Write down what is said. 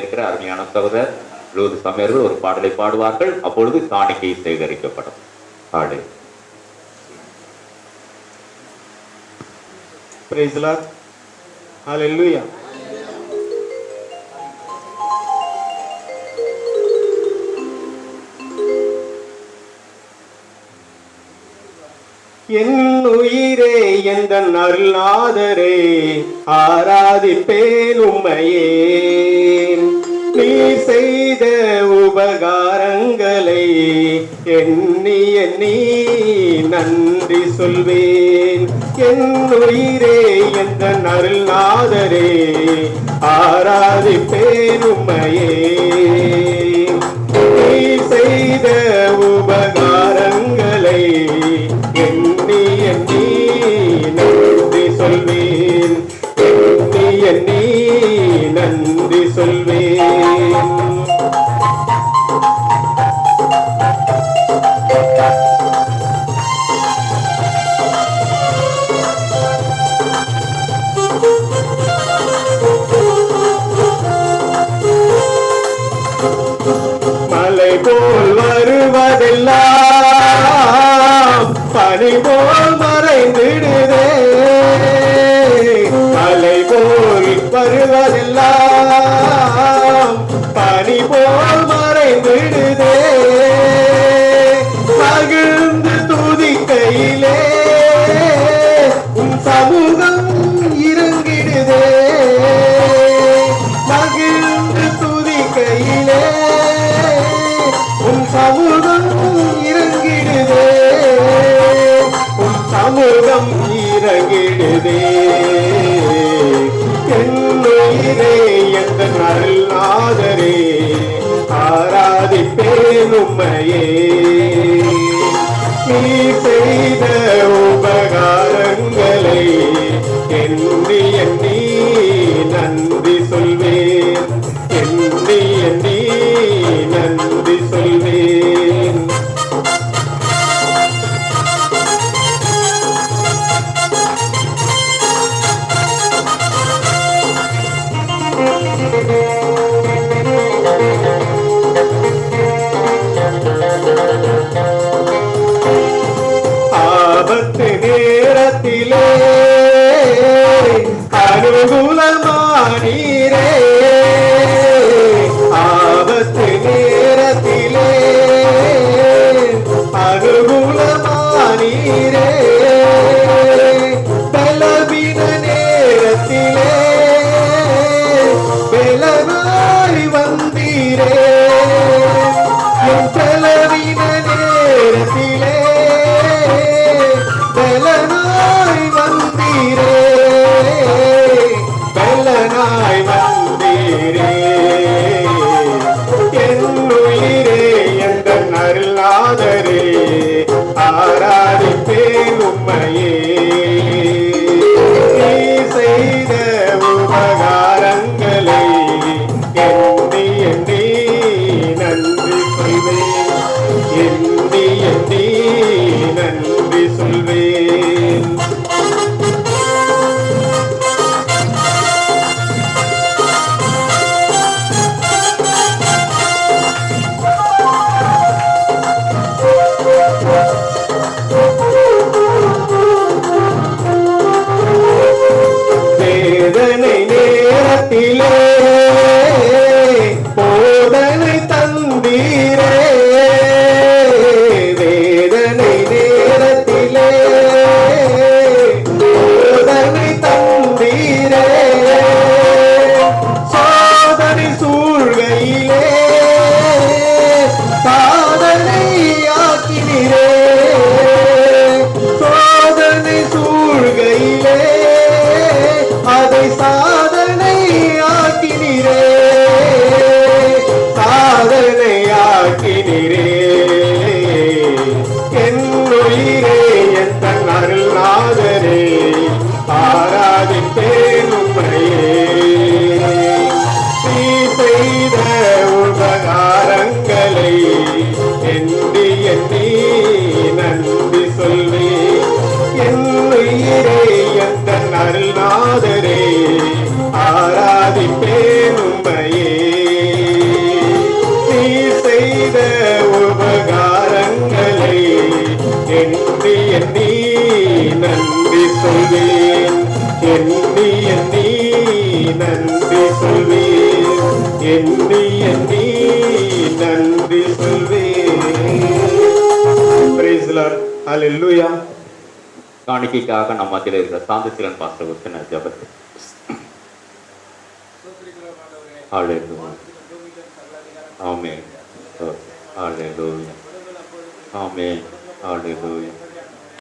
இருக்கிற அருமையான சகோதரர் லூது சமையர்கள் ஒரு பாடலை பாடுவார்கள். அப்பொழுது காணிக்கை சேகரிக்கப்படும். பாடு. Praise the Lord. Hallelujah. என் உயிரே எந்த அருளாதரே ஆராதிப்பேன் உம்மையே. நீ செய்த உபகாரங்களை எண்ணி எண்ணி நன்றி சொல்வேன். என் உயிரே எந்த அருளாதரே ஆராதிப்பேன் உம்மையே. நீ செய்த உபகாரங்களை எண்ணி எண்ணி நன்றி சொல்வேன். எண்ணி எண்ணி நன்றி சொல்வேன். மலை போல் வருவதெல்லாம் பனி போல் மறைந்திடுதே. மலை போல் வருவதெல்லாம் பனி போல் மறைந்திடுதே. மகிழ்ந்து துதிக்கையிலே உன் சமூகம் இறங்கிடுதே. மகிழ்ந்து துதிக்கையிலே உன் சமூகம் இறங்கிடுதே. உன் சமூகம் இறங்கிடுதே. என் உயிரே எந்த அருளாதரே ஆராதிப்பேன் உம்மையே. நீ செய்த உபகாரங்களை எண்ணி எண்ணி நன்றி சொல்வேன். எண்ணி எண்ணி நன்றி சொல்வேன். ஆபத்து நேரத்திலே அனுகூலமானீரே. ஆபத்து நேரத்திலே அனுகூலமானீரே. பலவீன நேரத்திலே பலனாய் வந்தீரே. என் பலவீன நேரத்திலே பலனாய் வந்தீரே. பலனாய் வந்தீரே. என் உயிரே எந்த அருளாதரே ஆராதிப்பேன் உம்மையே. நீ செய்த உபகாரங்களை எண்ணி எண்ணி நன்றி சொல்வேன். எண்ணி எண்ணி நன்றி சொல்வேன். வேதனை நேரத்திலே போதனை தந்தீரே. வேதனை நேரத்திலே போதனை தந்தீரே. சோதனை சூழ்கையிலே சாதனை ஆக்கினீரே. சோதனை சூழ்கையிலே அதை சாதனை ஆக்கினீரே. சாதனை ஆக்கினீரே. என் உயிரே எந்த அருளாதரே ஆராதிப்பேன் உம்மையே. நீ செய்த உபகாரங்களை எண்ணி எண்ணி நன்றி சொல்வேன். என் உயிரே எந்த அருளாதரே ஆராதிப்பேன் உம்மையே. சொல்வேன் எண்ணி எண்ணி நன்றி சொல்வேன் எண்ணி எண்ணி நன்றி சொல்வேன். Praise the Lord. Hallelujah. காணிக்கைக்காக நம்ம மத்தியில் இருக்கிற சாந்தசீலன் பாஸ்டர் ஒரு சின்ன ஜெபத்தை. ஹalleluya. ஆமென். ஹalleluya. ஆமென். ஹalleluya.